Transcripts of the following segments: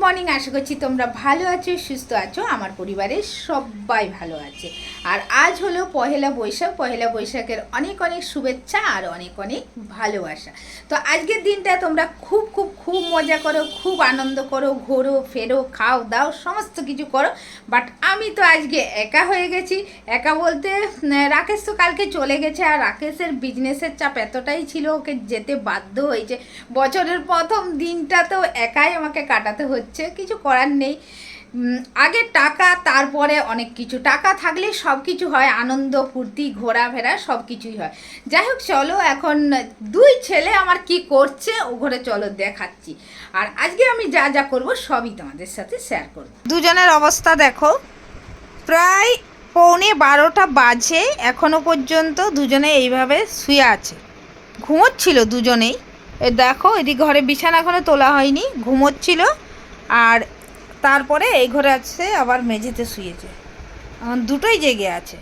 Morning, আশা করছি তোমরা ভালো আছো, সুস্থ আছো। আমার পরিবারের সবাই ভালো আছে। আর আজ হলো পহেলা বৈশাখ। পহেলা বৈশাখের অনেক অনেক শুভেচ্ছা আর অনেক অনেক ভালোবাসা। তো আজকের দিনটা তোমরা খুব খুব খুব মজা করো, খুব আনন্দ করো, ঘোরো ফেরো, খাও দাও, সমস্ত কিছু করো। বাট আমি তো আজকে একা হয়ে গেছি। একা বলতে রাকেশ তো কালকে চলে গেছে, আর রাকেশের বিজনেসের চাপ এতটাই ছিল, ওকে যেতে বাধ্য হয়েছে। বছরের প্রথম দিনটা তো একাই আমাকে কাটাতে হচ্ছে, কিছু করার নেই। আগে টাকা, তারপরে অনেক কিছু। টাকা থাকলে সব কিছু হয়, আনন্দ ফুর্তি ঘোরাফেরা সব কিছুই হয়। যাই হোক, চলো এখন দুই ছেলে আমার কি করছে ও ঘরে চলো দেখাচ্ছি। আর আজকে আমি যা যা করব সবই তোমাদের সাথে শেয়ার করব। দুজনের অবস্থা দেখো, প্রায় 11:15 বাজে, এখনো পর্যন্ত দুজনে এইভাবে শুয়ে আছে। ঘুমোচ্ছিল দুজনেই। দেখো, এদিক ঘরে বিছানা এখনো তোলা হয়নি, ঘুমোচ্ছিল। আর তারপরে এই ঘরে আছে, আবার মেঝেতে শুয়েছে। এখন দুটোই জেগে আছে।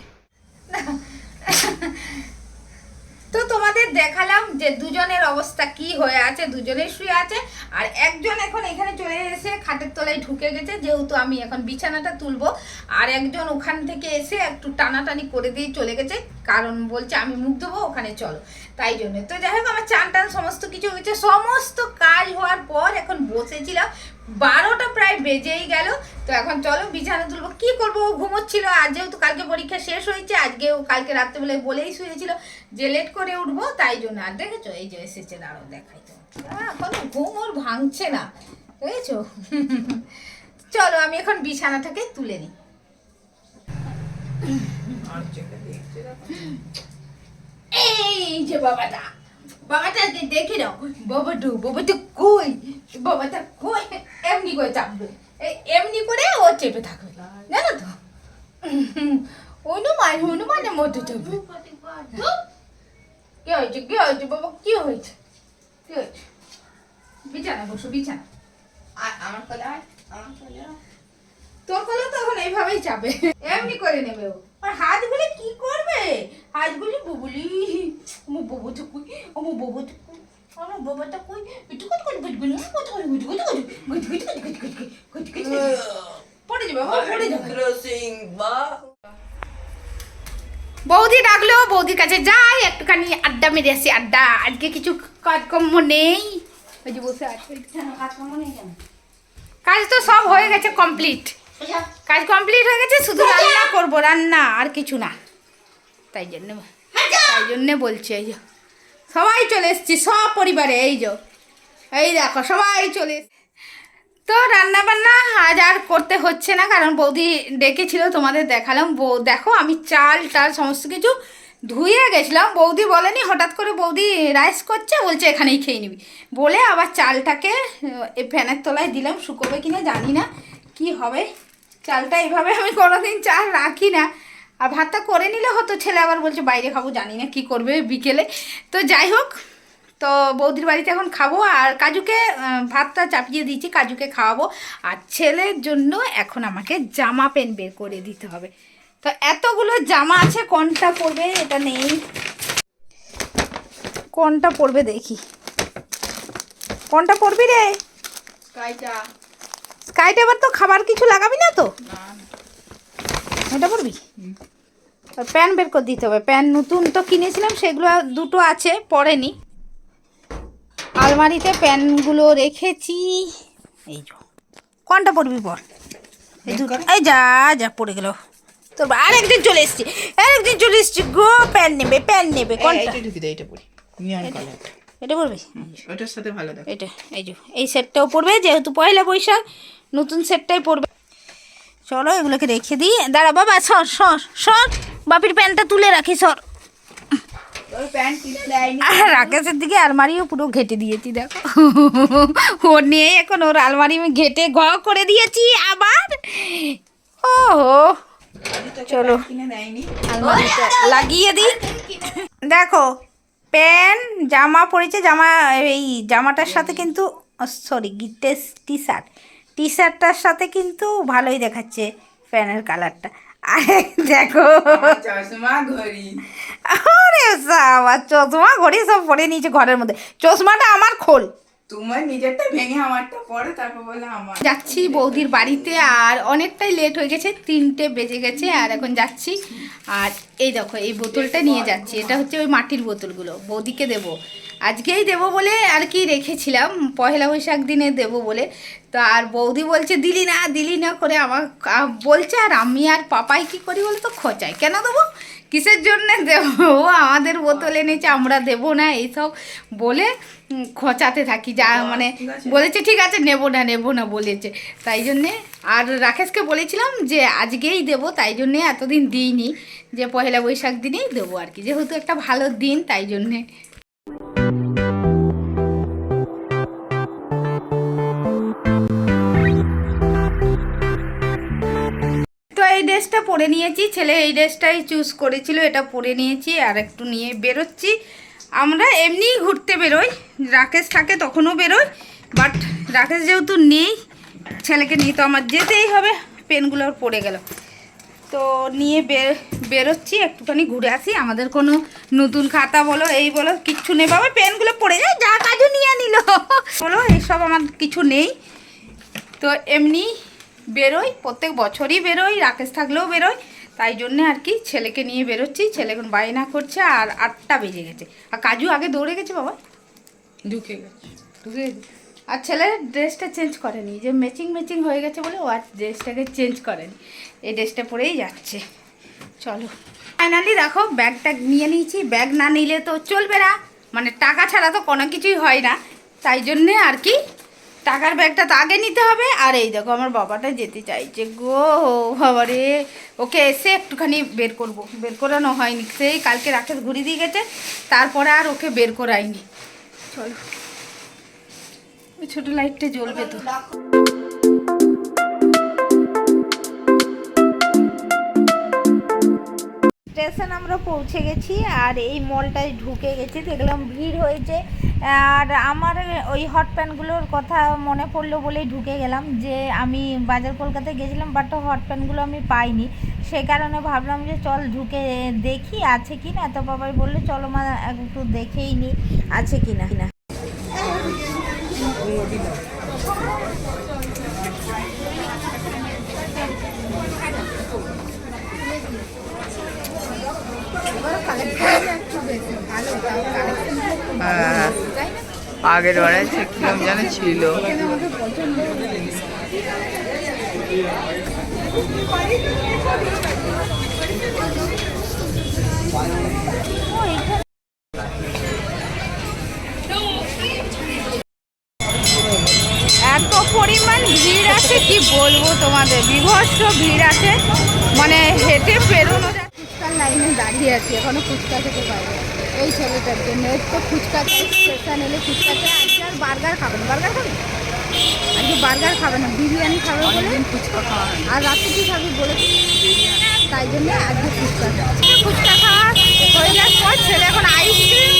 তো তোমাদের দেখালাম যে দুজনের অবস্থা কি হয়ে আছে। দুজনেই শুয়ে আছে, আর একজন এখন এখানে চলে এসে খাটের তলায় ঢুকে গেছে, যেহেতু আমি এখন বিছানাটা তুলবো। আর একজন ওখান থেকে এসে একটু টানাটানি করে দিয়ে চলে গেছে, কারণ বলছে আমি মুখ দেবো, ওখানে চলো, তাই জন্য। তো যাই হোক, আমার চান টান সমস্ত কিছু হয়েছে, সমস্ত কাজ হওয়ার পর এখন বসেছিলাম। 12টা প্রায় বেজেই গেল। তো এখন চলো বিছানা তুলবো। কি করবো, ও ঘুমোচ্ছিল। আর যেহেতু কালকে পরীক্ষা শেষ হয়েছে, আজকেও কালকে রাত্রেবেলায় বলেই শুয়েছিল যে লেট করে উঠবো, তাই জন্য। আর দেখেছো, এই যে এসেছে, আরো দেখাই তো, এখন ঘুম ওর ভাঙছে না, বুঝেছো। চলো আমি এখন বিছানাটাকে তুলে নিই। এই যে বাবাটা, বাবাটা দেখে নাও। বাবাটা কই, বাবাটা কই। এমনি করে চাপবে, এমনি করে ও চেপে থাকবে, জানো তো। হনুমানের মতো চাপবে। কি হয়েছে, কি হয়েছে বাবা, কি হয়েছে, কি হয়েছে? বিছানা বসো, বিছানা। আমার কোলে আয়, আমার কোলে আয়। তোর কোলে তো এখন এইভাবেই চাপে, এমনি করে নেবে ও। আর হাতগুলি কি করবে, হাতগুলি বুবুলি। আমার বাবাটা কই, আমার বাবাটা কই, আমার বাবাটা কই। একটু কত করে গুজগুলি, কত করে গুজগুলি, গুজগুলি পড়ে যাবে বাবা, পড়ে যাবে। বৌদি ডাকলো, বৌদির কাছে যাই, একটুখানি আড্ডা মেরে আসি। আড্ডা, আজকে কিছু কাজকর্ম নেই, ওই যে বসে আছে। কাজকর্ম নেই কেন? কাজ তো সব হয়ে গেছে, কমপ্লিট। কাজ কমপ্লিট হয়ে গেছে, শুধু রান্না করবো, রান্না আর কিছু না। তাই জন্যে বলছি, এই যে সবাই চলে এসছি, সব পরিবারে। এই দেখো সবাই চলে এসছি। তো রান্না বান্না আজ আর করতে হচ্ছে না, কারণ বৌদি ডেকেছিল, তোমাদের দেখালাম। দেখো, আমি চাল টাল সমস্ত কিছু ধুয়ে গেছিলাম। বৌদি বলেনি, হঠাৎ করে বৌদি রাইস করছে, বলছে এখানেই খেয়ে নিবি বলে, আবার চালটাকে ফ্যানের তলায় দিলাম। শুকোবে কিনা জানি না, কি হবে। চালটা এইভাবে আমি কোনোদিন চাল রাখি না। আর ভাতটা করে নিলে হতো, ছেলে আবার বলছে বাইরে খাবো, জানি না কি করবে বিকেলে। তো যাই হোক, তো বৌদির বাড়িতে এখন খাবো। আর কাজুকে ভাতটা চাপিয়ে দিয়েছি, কাজুকে খাওয়াবো। আর ছেলের জন্য এখন আমাকে জামা প্যান্ট বের করে দিতে হবে। তো এতগুলো জামা আছে, কোনটা পরবে, এটা নেই, কোনটা পরবে দেখি। কোনটা পরবি রে? স্কাইটা। স্কাইটা এবার তো খাবার কিছু লাগাবি না তো? এটা পরবি? প্যান্ট বের করে দিতে হবে। প্যান্ট নতুন তো কিনেছিলাম, সেগুলো দুটো আছে, পরেনি। আলমারিতে প্যান্টগুলো রেখেছি। এই যে কোনটা পরবি বল? এই যা যা পড়ে গেল তোর। আরেকদিন চলে এসছি, গো। প্যান্ট নেবে, প্যান্ট নেবে। কোনটা? এটা পরি, নিয়ন কালার। এটা পরবি? ওটার সাথে ভালো দেখো। এটা এই সেটটাও পরবে, যেহেতু পয়লা বৈশাখ, নতুন সেটটাই পরবে। চলো এগুলোকে রেখে দিই। দাঁড়া বাবা, সর সর সর, বাপির প্যান্টটা তুলে রাখি, সর। রাকেশের দিকে আলমারিও পুরো ঘেটে দিয়েছি, দেখো। ওর নিয়ে এখন ওর আলমারি ঘেটে ঘ করে দিয়েছি আবার। ও চলো আলমারিটা লাগিয়ে দিই। দেখো, প্যান্ট জামা পরেছে, এই জামাটার সাথে কিন্তু, সরি, টি শার্টটার সাথে কিন্তু ভালোই দেখাচ্ছে প্যান্টের কালারটা। আরে দেখো, চশমা ঘড়ি, আরে বাবা, চশমা ঘড়ি সব পরে নিয়েছে ঘরের মধ্যে। চশমাটা আমার খোল, তোমার নিজেরটা ভেঙে আমারটা পরে তারপর বলে আমার। যাচ্ছি বৌদির বাড়িতে, আর অনেকটাই লেট হয়ে গেছে, 3টে বেজে গেছে, আর এখন যাচ্ছি। আর এই দেখো এই বোতলটা নিয়ে যাচ্ছি, এটা হচ্ছে ওই মাটির বোতলগুলো, বৌদিকে দেব, আজকেই দেব বলে আর কি রেখেছিলাম, পয়লা বৈশাখ দিনে দেব বলে। তো আর বৌদি বলছে দিলি না করে আমার বলছে, আর আমি আর পাপাই কি করি বলে তো খোঁচাই, কেন দেবো, কিসের জন্যে দেবো, ও আমাদের বোতল এনেছে আমরা দেবো না, এইসব বলে খোঁচাতে থাকি, যা মানে বলেছে ঠিক আছে নেবো না বলেছে, তাই জন্যে। আর রাকেশকে বলেছিলাম যে আজকেই দেবো, তাই জন্যে এতদিন দিইনি, যে পয়লা বৈশাখ দিনেই দেবো আর কি, যেহেতু একটা ভালো দিন তাই জন্যে। তো এই ড্রেসটা পরে নিয়েছি, ছেলে এই ড্রেসটাই চুজ করেছিল, এটা পরে নিয়েছি, আর একটু নিয়ে বেরোচ্ছি। আমরা এমনিই ঘুরতে বেরোই, রাকেশ থাকে তখনও বেরোই, বাট রাকেশ যেহেতু নেই, ছেলেকে নিয়ে তো আমার যেতেই হবে, পেনগুলো পড়ে গেল, তো নিয়ে বেরোচ্ছি, একটুখানি ঘুরে আসি। আমাদের কোনো নতুন খাতা বলো এই বলো কিচ্ছু নেই, বাবা পেনগুলো পড়ে যায়, যা কাজও নিয়ে নিল বলো, এইসব আমার কিছু নেই। তো এমনি বেরোই, প্রত্যেক বছরই বেরোই, রাকেশ থাকলেও বেরোই, তাই জন্যে আর কি ছেলেকে নিয়ে বেরোচ্ছি। ছেলে এখন বায়না করছে, আর 8টা বেজে গেছে, আর কাজু আগে দৌড়ে গেছে বাবা, ঢুকে গেছে। ঢুকে গেছে। আর ছেলের ড্রেসটা চেঞ্জ করেনি, যে ম্যাচিং হয়ে গেছে বলে ও আর ড্রেসটাকে চেঞ্জ করেনি, এই ড্রেসটা পরেই যাচ্ছে। চলো ফাইনালি দেখো ব্যাগটা নিয়ে নিয়েছি, ব্যাগ না নিলে তো চলবে না, মানে টাকা ছাড়া তো কোনো কিছুই হয় না, তাই জন্যে আর কি টাকার ব্যাগটা তো আগে নিতে হবে। আর এই দেখো আমার বাবাটা যেতে চাইছে গো, বাবারে, ওকে এসে একটুখানি বের করানো হয়নি, সেই কালকে রাকেশ ঘুরিয়ে দিয়ে গেছে, তারপরে আর ওকে বের করাইনি। চলো ওই ছোটো লাইটটা জ্বলবে তো। স্টেশন আমরা পৌঁছে গেছি, আর এই মলটায় ঢুকে গেছি, দেখলাম ভিড় হয়েছে, আর আমার ওই হট প্যান্টগুলোর কথা মনে পড়লো বলেই ঢুকে গেলাম, যে আমি বাজার কলকাতায় গেছিলাম, বাট হট প্যান্টগুলো আমি পাইনি, সেই কারণে ভাবলাম যে চল ঢুকে দেখি আছে কি না, তো বাবাই বললো চলো মা একটু দেখেই নি আছে কি না। হ্যাঁ, আগের বারে কিরম যেন ছিল। এত পরিমাণ ভিড় আছে কি বলবো তোমাদের, বিভৎস ভিড় আছে, মানে হেঁটে পেরোনো যায়। ফুচকার লাইনে দাঁড়িয়ে আছি, এখনো ফুচকা খেতে পারবো এই ছেলেটার জন্য, এর তো ফুচকা চাই, স্টেশন এলে ফুচকা চাই। আজকে আর বার্গার খাবে না, বিরিয়ানি খাবে বলে ফুচকা খাওয়া, আর রাতে কি খাবি বলে, তাই জন্য আজকে ফুচকা খাওয়া হয়ে যাওয়ার পর ছেলে এখন আইসক্রিম,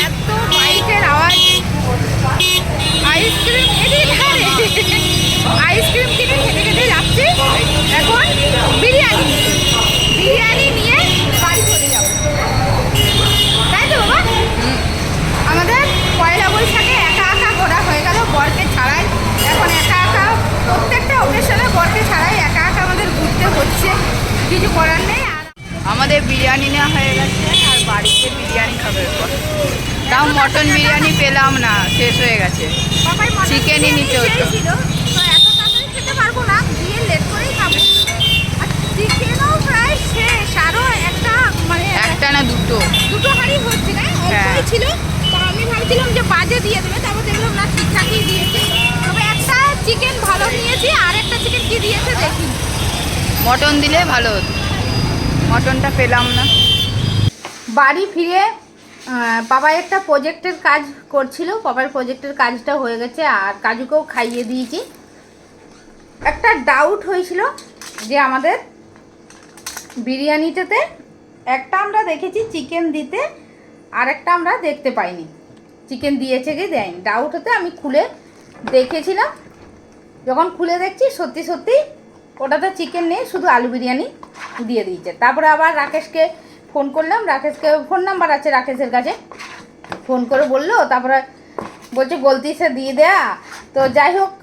এত বাইকের আওয়াজ, আইসক্রিম কিনে খেতে যাচ্ছি, এখন বিরিয়ানি নিয়ে বাড়ি চলে যাবো, তাই তো বাবা। আমাদের পয়লা বৈশাখে একা ঘোরা হয়ে গেল, বরকে ছাড়াই এখন একা প্রত্যেকটা অকেশনে বরকে ছাড়াই একা আমাদের ঘুরতে হচ্ছে, কিছু করার নেই। আর আমাদের বিরিয়ানি নেওয়া হয়ে গেছে, আর বাড়িতে বিরিয়ানি খাবে এরপর। তাও মটন বিরিয়ানি পেলাম না, শেষ হয়ে গেছে, বাবাই চিকেনই নিতে হতো। ছিল, তো এত তাড়াতাড়ি খেতে পারবো না, গিয়ে লেট করেই খাবো, আর চিকেনও প্রায় শেষ, আরও একটা মানে একটা না দুটো হাঁড়ি হচ্ছে না, অল্পই ছিল, তো আমি ভাবছিলাম যে বাজে দিয়ে দেবে, তারপর দেখলাম না ঠিকঠাকই দিয়েছে, তবে একটা চিকেন ভালো নিয়েছি, আর একটা চিকেন কি দিয়েছে দেখি। মটন দিলে ভালো হতো, মটনটা পেলাম না। বাড়ি ফিরে বাবা একটা প্রজেক্টের কাজ করছিল, বাবার প্রজেক্টের কাজটা হয়ে গেছে, আর কাজুকেও খাইয়ে দিয়েছি। একটা ডাউট হয়েছিল যে আমাদের বিরিয়ানিটাতে একটা আমরা দেখেছি চিকেন দিতে, আর একটা আমরা দেখতে পাইনি চিকেন দিয়েছে কি দেয়নি, ডাউট হতে আমি খুলে দেখেছিলাম, যখন খুলে দেখছি সত্যি ওটাতে চিকেন নেই, শুধু আলু বিরিয়ানি দিয়ে দিয়েছে। তারপরে আবার রাকেশকে ফোন করলাম, রাকেশকে ফোন নাম্বার আছে রাকেশের কাছে, ফোন করে বললো, তারপরে বলছে গলতি সে দিয়ে দেয়া। তো যাই হোক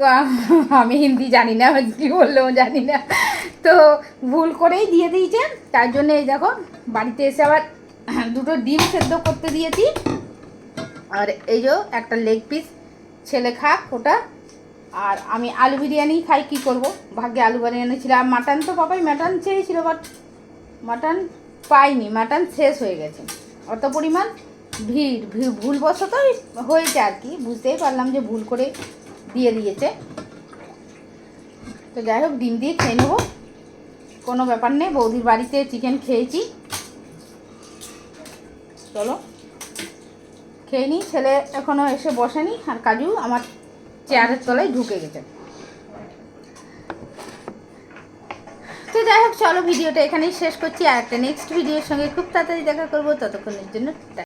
আমি হিন্দি জানি না, কী বললেও জানি না, তো ভুল করেই দিয়ে দিয়েছে। তার জন্য এই দেখো বাড়িতে এসে আবার দুটো ডিম সেদ্ধ করতে দিয়েছি, আর এই যে একটা লেগ পিস ছেলে খাক ওটা, আর আমি আলু বিরিয়ানি খাই, কি করব, ভাগ্যে আলু বিরিয়ানি ছিল। আর মাটন তো বাবাই মাটন চেয়েছিল, বাট মাটন পাইনি, মাটন শেষ হয়ে গেছে। অত পরিমাণ ভিড় ভুলবশতই হয়েছে আর কি, বুঝতেই পারলাম যে ভুল করে দিয়ে দিয়েছে। তো যাই হোক ডিম দিয়ে খেয়ে নেবো, কোনো ব্যাপার নেই। বৌদির বাড়িতে চিকেন খেয়েছি, চলো খেয়ে নিই। ছেলে এখনও এসে বসেনি, আর কাজু আমার চেয়ারের তলায় ঢুকে গেছে। তো যাই হোক চলো ভিডিওটা এখানেই শেষ করছি, আর একটা নেক্সট ভিডিওর সঙ্গে খুব তাড়াতাড়ি দেখা করবো। ততক্ষণের জন্য